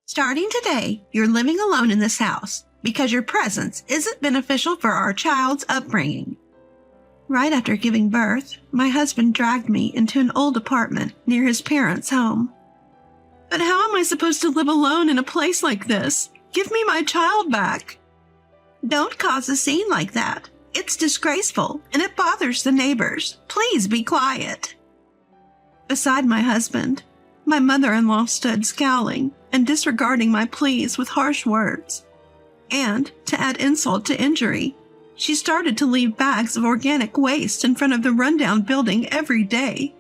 Starting today, you're living alone in this house because your presence isn't beneficial for our child's upbringing. Right after giving birth, my husband dragged me into an old apartment near his parents' home. But how am I supposed to live alone in a place like this? Give me my child back. Don't cause a scene like that. It's disgraceful and it bothers the neighbors. Please be quiet. Beside my husband, my mother-in-law stood scowling and disregarding my pleas with harsh words. And, to add insult to injury, she started to leave bags of organic waste in front of the rundown building every day.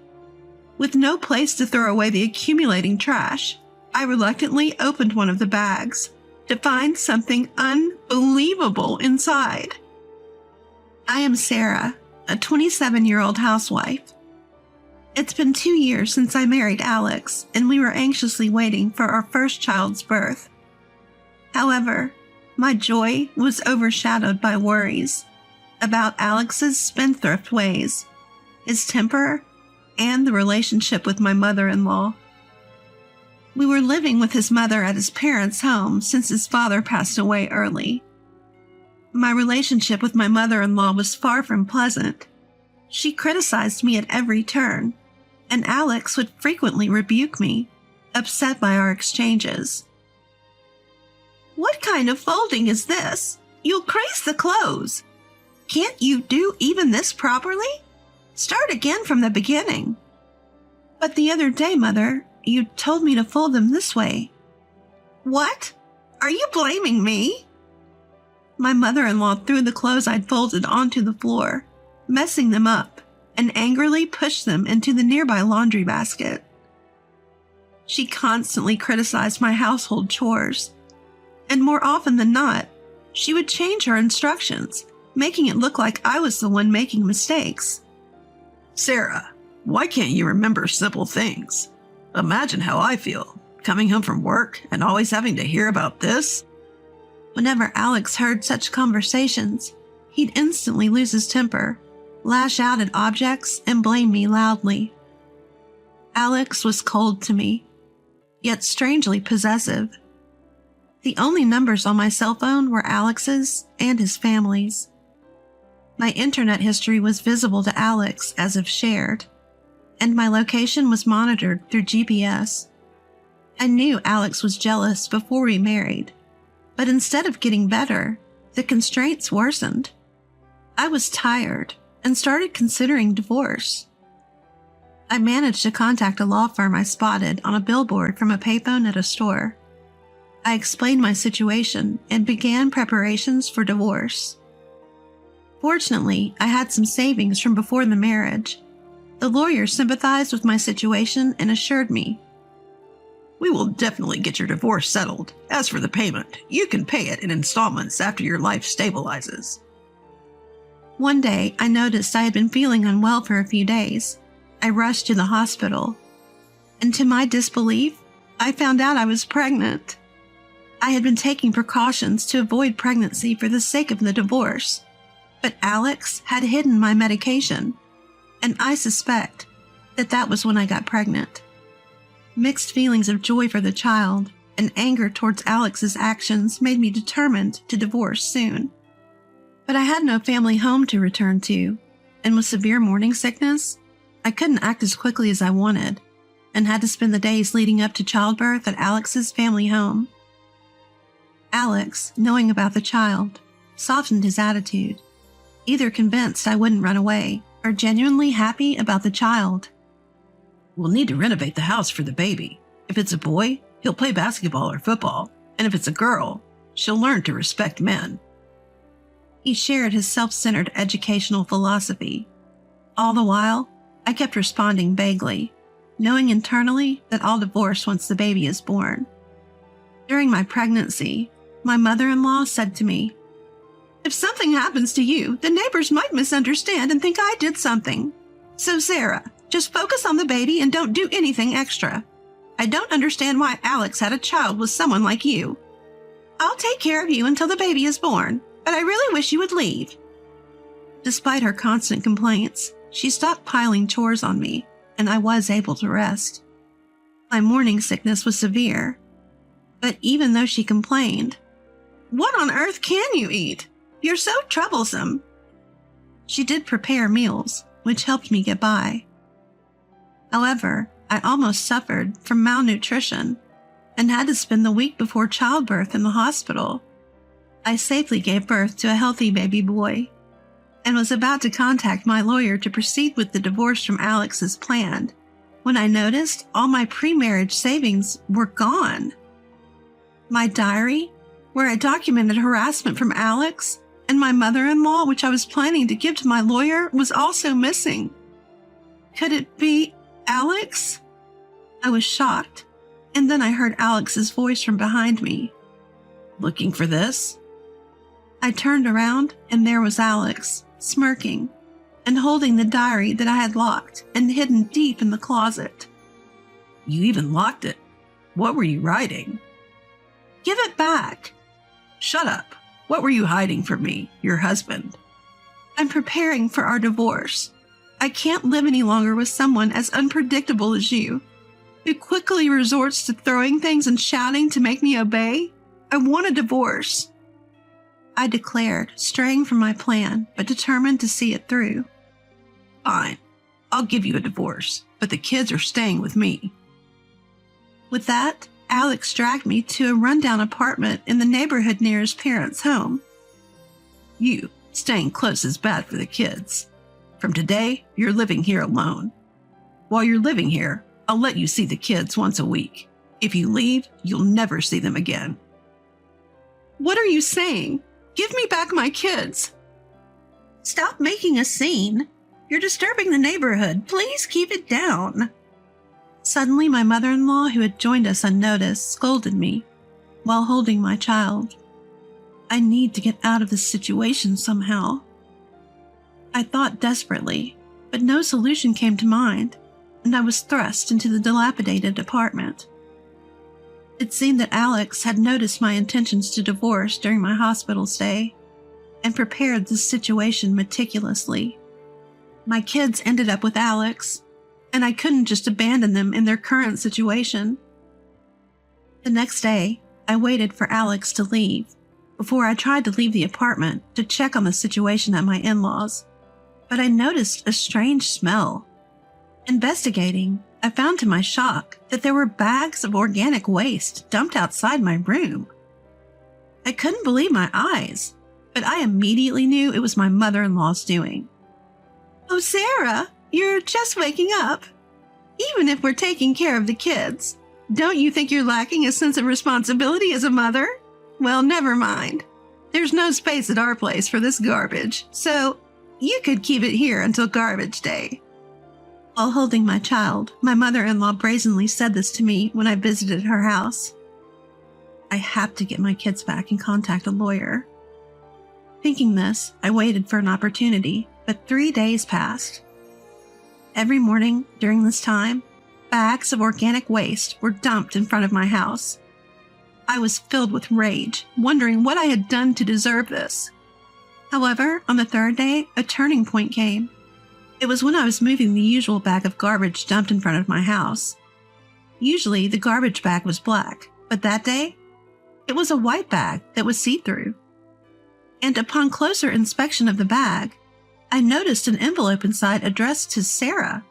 With no place to throw away the accumulating trash, I reluctantly opened one of the bags to find something unbelievable inside. I am Sarah, a 27-year-old housewife. It's been 2 years since I married Alex, and we were anxiously waiting for our first child's birth. However, my joy was overshadowed by worries about Alex's spendthrift ways, his temper, and the relationship with my mother-in-law. We were living with his mother at his parents' home since his father passed away early. My relationship with my mother-in-law was far from pleasant. She criticized me at every turn, and Alex would frequently rebuke me, upset by our exchanges. "What kind of folding is this? You'll crease the clothes. Can't you do even this properly? Start again from the beginning." "But the other day, Mother, you told me to fold them this way." "What? Are you blaming me?" My mother-in-law threw the clothes I'd folded onto the floor, messing them up, and angrily pushed them into the nearby laundry basket. She constantly criticized my household chores, and more often than not, she would change her instructions, making it look like I was the one making mistakes. "Sarah, why can't you remember simple things? Imagine how I feel, coming home from work and always having to hear about this." Whenever Alex heard such conversations, he'd instantly lose his temper, lash out at objects, and blame me loudly. Alex was cold to me, yet strangely possessive. The only numbers on my cell phone were Alex's and his family's. My internet history was visible to Alex as if shared, and my location was monitored through GPS. I knew Alex was jealous before we married, but instead of getting better, the constraints worsened. I was tired and started considering divorce. I managed to contact a law firm I spotted on a billboard from a payphone at a store. I explained my situation and began preparations for divorce. Fortunately, I had some savings from before the marriage. The lawyer sympathized with my situation and assured me, "We will definitely get your divorce settled. As for the payment, you can pay it in installments after your life stabilizes." One day, I noticed I had been feeling unwell for a few days. I rushed to the hospital, and to my disbelief, I found out I was pregnant. I had been taking precautions to avoid pregnancy for the sake of the divorce, but Alex had hidden my medication, and I suspect that was when I got pregnant. Mixed feelings of joy for the child and anger towards Alex's actions made me determined to divorce soon. But I had no family home to return to, and with severe morning sickness, I couldn't act as quickly as I wanted, and had to spend the days leading up to childbirth at Alex's family home. Alex, knowing about the child, softened his attitude, either convinced I wouldn't run away or genuinely happy about the child. "We'll need to renovate the house for the baby. If it's a boy, he'll play basketball or football, and if it's a girl, she'll learn to respect men." He shared his self-centered educational philosophy. All the while, I kept responding vaguely, knowing internally that I'll divorce once the baby is born. During my pregnancy, my mother-in-law said to me, "If something happens to you, the neighbors might misunderstand and think I did something. So Sarah, just focus on the baby and don't do anything extra. I don't understand why Alex had a child with someone like you. I'll take care of you until the baby is born, but I really wish you would leave." Despite her constant complaints, she stopped piling chores on me, and I was able to rest. My morning sickness was severe, But even though she complained, "What on earth can you eat? You're so troublesome," she did prepare meals, which helped me get by. However, I almost suffered from malnutrition and had to spend the week before childbirth in the hospital. I safely gave birth to a healthy baby boy and was about to contact my lawyer to proceed with the divorce from Alex as planned when I noticed all my pre-marriage savings were gone. My diary, where I documented harassment from Alex, and my mother-in-law, which I was planning to give to my lawyer, was also missing. Could it be Alex? I was shocked, and then I heard Alex's voice from behind me. "Looking for this?" I turned around, and there was Alex, smirking, and holding the diary that I had locked and hidden deep in the closet. "You even locked it. What were you writing?" "Give it back." "Shut up. What were you hiding from me, your husband?" "I'm preparing for our divorce. I can't live any longer with someone as unpredictable as you, who quickly resorts to throwing things and shouting to make me obey. I want a divorce," I declared, straying from my plan, but determined to see it through. "Fine. I'll give you a divorce, but the kids are staying with me." With that, Alex dragged me to a rundown apartment in the neighborhood near his parents' home. "You staying close is bad for the kids. From today, you're living here alone. While you're living here, I'll let you see the kids once a week. If you leave, you'll never see them again." "What are you saying? Give me back my kids." "Stop making a scene. You're disturbing the neighborhood. Please keep it down." Suddenly, my mother-in-law, who had joined us unnoticed, scolded me while holding my child. I need to get out of this situation somehow. I thought desperately, but no solution came to mind, and I was thrust into the dilapidated apartment. It seemed that Alex had noticed my intentions to divorce during my hospital stay and prepared this situation meticulously. My kids ended up with Alex, and I couldn't just abandon them in their current situation. The next day, I waited for Alex to leave before I tried to leave the apartment to check on the situation at my in-laws, but I noticed a strange smell. Investigating, I found to my shock that there were bags of organic waste dumped outside my room. I couldn't believe my eyes, but I immediately knew it was my mother-in-law's doing. "Oh, Sarah, you're just waking up. Even if we're taking care of the kids, don't you think you're lacking a sense of responsibility as a mother? Well, never mind. There's no space at our place for this garbage, so you could keep it here until garbage day." While holding my child, my mother-in-law brazenly said this to me when I visited her house. I have to get my kids back and contact a lawyer. Thinking this, I waited for an opportunity, but 3 days passed. Every morning during this time, bags of organic waste were dumped in front of my house. I was filled with rage, wondering what I had done to deserve this. However, on the third day, a turning point came. It was when I was moving the usual bag of garbage dumped in front of my house. Usually, the garbage bag was black, but that day, it was a white bag that was see-through. And upon closer inspection of the bag, I noticed an envelope inside addressed to Sarah.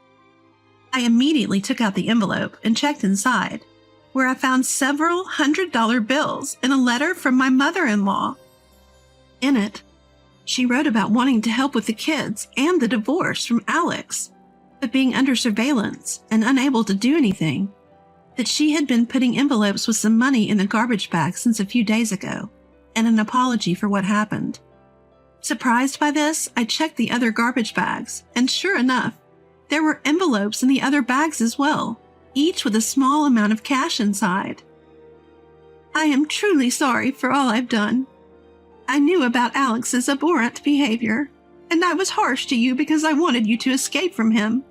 I immediately took out the envelope and checked inside, where I found several $100 bills and a letter from my mother-in-law. In it, she wrote about wanting to help with the kids and the divorce from Alex, but being under surveillance and unable to do anything, that she had been putting envelopes with some money in the garbage bag since a few days ago, and an apology for what happened. Surprised by this, I checked the other garbage bags, and sure enough, there were envelopes in the other bags as well, each with a small amount of cash inside. I am truly sorry for all I've done. I knew about Alex's abhorrent behavior, and I was harsh to you because I wanted you to escape from him.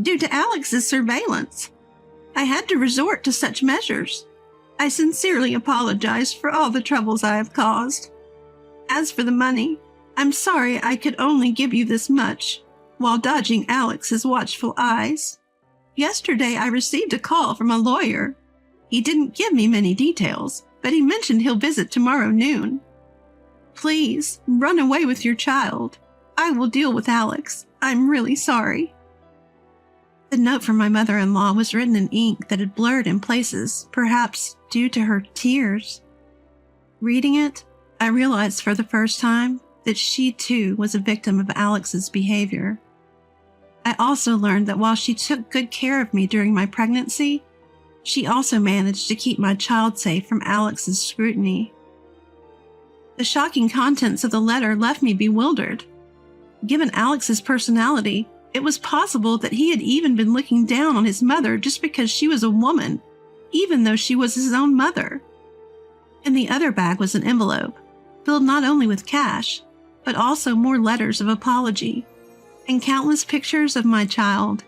Due to Alex's surveillance, I had to resort to such measures. I sincerely apologize for all the troubles I have caused. As for the money, I'm sorry I could only give you this much, while dodging Alex's watchful eyes. Yesterday I received a call from a lawyer. He didn't give me many details, but he mentioned he'll visit tomorrow noon. Please, run away with your child. I will deal with Alex. I'm really sorry." The note from my mother-in-law was written in ink that had blurred in places, perhaps due to her tears. Reading it, I realized for the first time that she too was a victim of Alex's behavior. I also learned that while she took good care of me during my pregnancy, she also managed to keep my child safe from Alex's scrutiny. The shocking contents of the letter left me bewildered. Given Alex's personality, it was possible that he had even been looking down on his mother just because she was a woman, even though she was his own mother. In the other bag was an envelope, filled not only with cash, but also more letters of apology, and countless pictures of my child.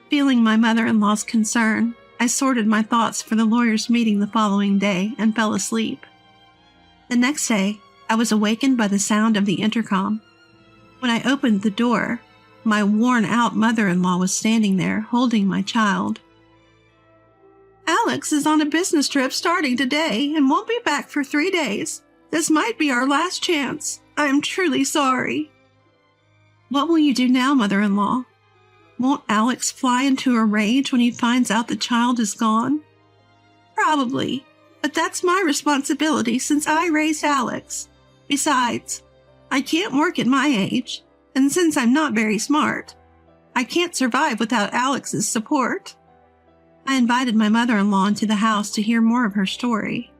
Feeling my mother-in-law's concern, I sorted my thoughts for the lawyer's meeting the following day and fell asleep. The next day, I was awakened by the sound of the intercom. When I opened the door, my worn-out mother-in-law was standing there, holding my child. "Alex is on a business trip starting today and won't be back for 3 days. This might be our last chance. I am truly sorry." "What will you do now, mother-in-law? Won't Alex fly into a rage when he finds out the child is gone?" "Probably, but that's my responsibility since I raised Alex. Besides, I can't work at my age, and since I'm not very smart, I can't survive without Alex's support." I invited my mother-in-law into the house to hear more of her story.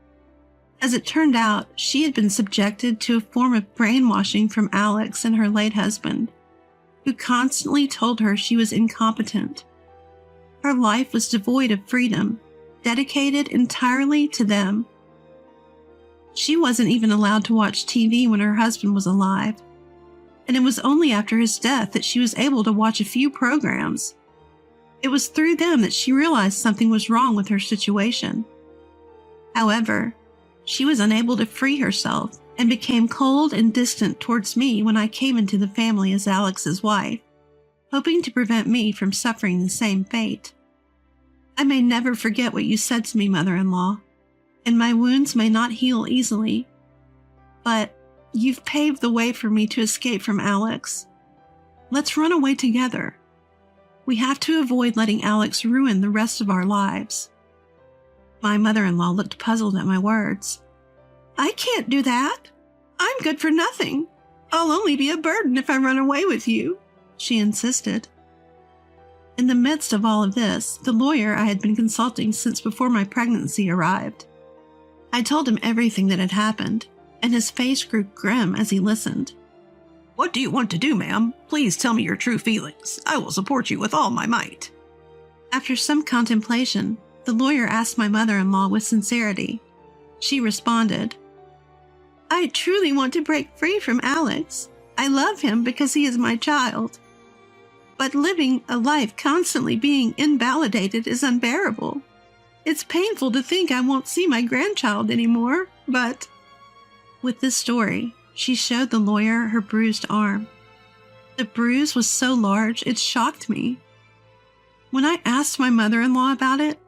As it turned out, she had been subjected to a form of brainwashing from Alex and her late husband, who constantly told her she was incompetent. Her life was devoid of freedom, dedicated entirely to them. She wasn't even allowed to watch TV when her husband was alive, and it was only after his death that she was able to watch a few programs. It was through them that she realized something was wrong with her situation. However, she was unable to free herself and became cold and distant towards me when I came into the family as Alex's wife, hoping to prevent me from suffering the same fate. "I may never forget what you said to me, mother-in-law, and my wounds may not heal easily, but you've paved the way for me to escape from Alex. Let's run away together. We have to avoid letting Alex ruin the rest of our lives." My mother-in-law looked puzzled at my words. "I can't do that. I'm good for nothing. I'll only be a burden if I run away with you," she insisted. In the midst of all of this, the lawyer I had been consulting since before my pregnancy arrived. I told him everything that had happened, and his face grew grim as he listened. "What do you want to do, ma'am? Please tell me your true feelings. I will support you with all my might." After some contemplation, the lawyer asked my mother-in-law with sincerity. She responded, "I truly want to break free from Alex. I love him because he is my child. But living a life constantly being invalidated is unbearable. It's painful to think I won't see my grandchild anymore, but..." With this story, she showed the lawyer her bruised arm. The bruise was so large it shocked me. When I asked my mother-in-law about it,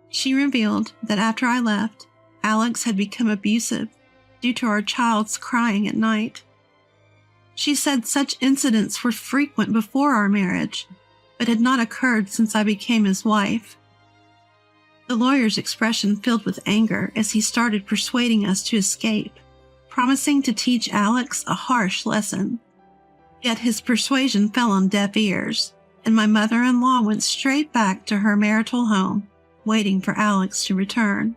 she revealed that after I left, Alex had become abusive due to our child's crying at night. She said such incidents were frequent before our marriage, but had not occurred since I became his wife. The lawyer's expression filled with anger as he started persuading us to escape, promising to teach Alex a harsh lesson. Yet his persuasion fell on deaf ears, and my mother-in-law went straight back to her marital home, waiting for Alex to return.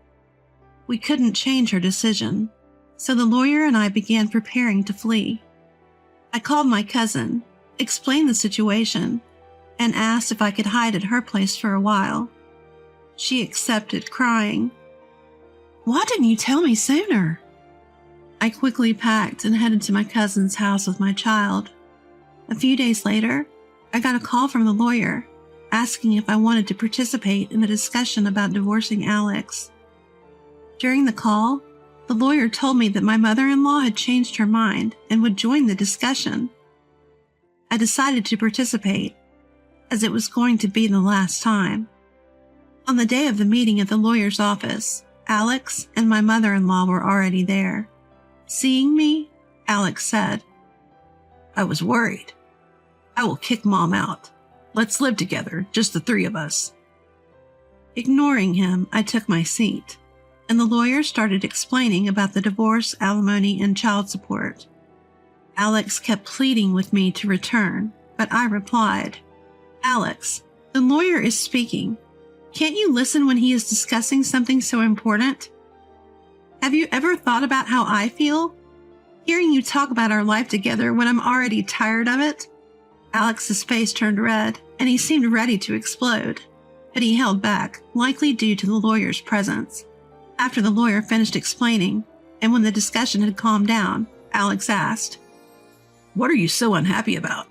We couldn't change her decision, so the lawyer and I began preparing to flee. I called my cousin, explained the situation, and asked if I could hide at her place for a while. She accepted, crying, "Why didn't you tell me sooner?" I quickly packed and headed to my cousin's house with my child. A few days later, I got a call from the lawyer, asking if I wanted to participate in a discussion about divorcing Alex. During the call, the lawyer told me that my mother-in-law had changed her mind and would join the discussion. I decided to participate, as it was going to be the last time. On the day of the meeting at the lawyer's office, Alex and my mother-in-law were already there. Seeing me, Alex said, "I was worried. I will kick Mom out. Let's live together, just the three of us." Ignoring him, I took my seat, and the lawyer started explaining about the divorce, alimony, and child support. Alex kept pleading with me to return, but I replied, "Alex, the lawyer is speaking. Can't you listen when he is discussing something so important? Have you ever thought about how I feel? Hearing you talk about our life together when I'm already tired of it?" Alex's face turned red, and he seemed ready to explode, but he held back, likely due to the lawyer's presence. After the lawyer finished explaining, and when the discussion had calmed down, Alex asked, "What are you so unhappy about?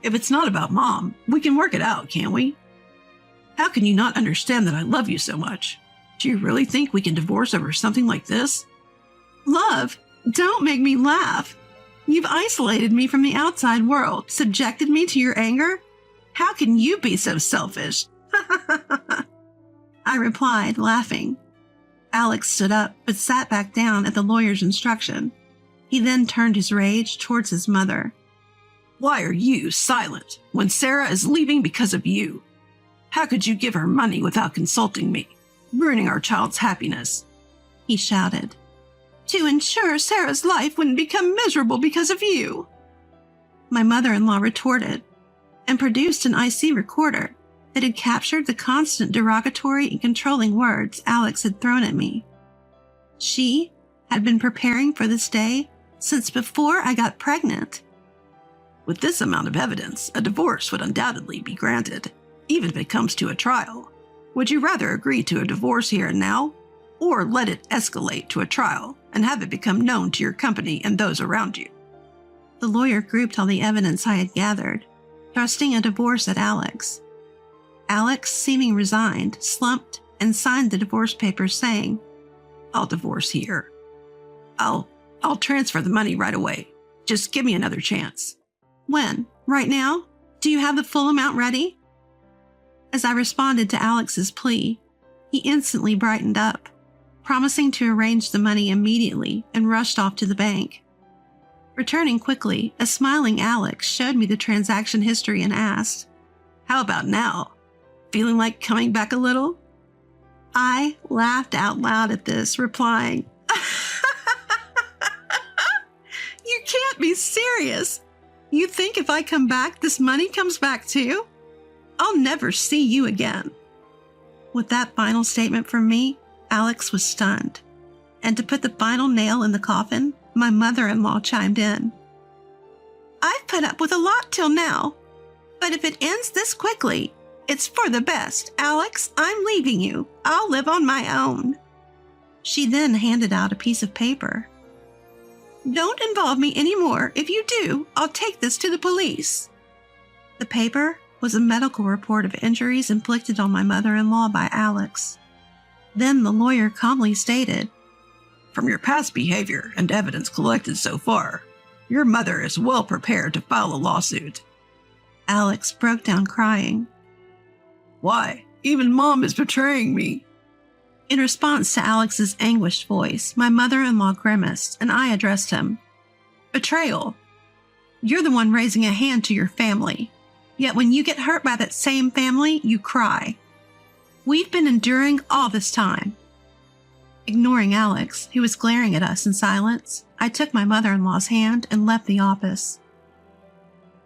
If it's not about Mom, we can work it out, can't we? How can you not understand that I love you so much? Do you really think we can divorce over something like this?" "Love, don't make me laugh. You've isolated me from the outside world, subjected me to your anger. How can you be so selfish?" I replied, laughing. Alex stood up, but sat back down at the lawyer's instruction. He then turned his rage towards his mother. "Why are you silent when Sarah is leaving because of you? How could you give her money without consulting me, ruining our child's happiness?" he shouted. "To ensure Sarah's life wouldn't become miserable because of you," my mother-in-law retorted, and produced an IC recorder that had captured the constant derogatory and controlling words Alex had thrown at me. She had been preparing for this day since before I got pregnant. "With this amount of evidence, a divorce would undoubtedly be granted, even if it comes to a trial. Would you rather agree to a divorce here and now, or let it escalate to a trial and have it become known to your company and those around you?" The lawyer grouped all the evidence I had gathered, thrusting a divorce at Alex. Alex, seeming resigned, slumped and signed the divorce papers, saying, "I'll divorce here. I'll transfer the money right away. Just give me another chance." "When? Right now? Do you have the full amount ready?" As I responded to Alex's plea, he instantly brightened up, promising to arrange the money immediately, and rushed off to the bank. Returning quickly, a smiling Alex showed me the transaction history and asked, "How about now? Feeling like coming back a little?" I laughed out loud at this, replying, "You can't be serious. You think if I come back, this money comes back too? I'll never see you again." With that final statement from me, Alex was stunned. And to put the final nail in the coffin, my mother-in-law chimed in. "I've put up with a lot till now, but if it ends this quickly, it's for the best. Alex, I'm leaving you. I'll live on my own." She then handed out a piece of paper. "Don't involve me anymore. If you do, I'll take this to the police." The paper was a medical report of injuries inflicted on my mother-in-law by Alex. Then the lawyer calmly stated, "From your past behavior and evidence collected so far, your mother is well prepared to file a lawsuit." Alex broke down crying. "Why? Even Mom is betraying me." In response to Alex's anguished voice, my mother-in-law grimaced, and I addressed him. "Betrayal. You're the one raising a hand to your family. Yet when you get hurt by that same family, you cry. We've been enduring all this time." Ignoring Alex, who was glaring at us in silence, I took my mother-in-law's hand and left the office.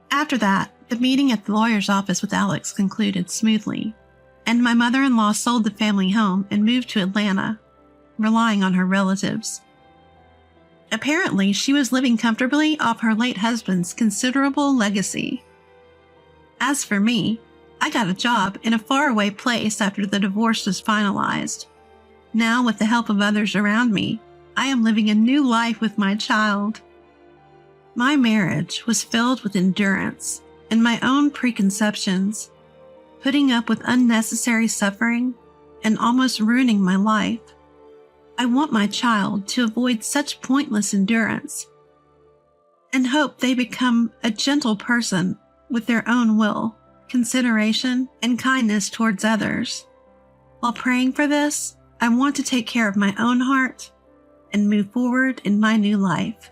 After that, the meeting at the lawyer's office with Alex concluded smoothly, and my mother-in-law sold the family home and moved to Atlanta, relying on her relatives. Apparently, she was living comfortably off her late husband's considerable legacy. As for me, I got a job in a faraway place after the divorce was finalized. Now, with the help of others around me, I am living a new life with my child. My marriage was filled with endurance and my own preconceptions, putting up with unnecessary suffering and almost ruining my life. I want my child to avoid such pointless endurance and hope they become a gentle person with their own will, consideration, and kindness towards others. While praying for this, I want to take care of my own heart and move forward in my new life.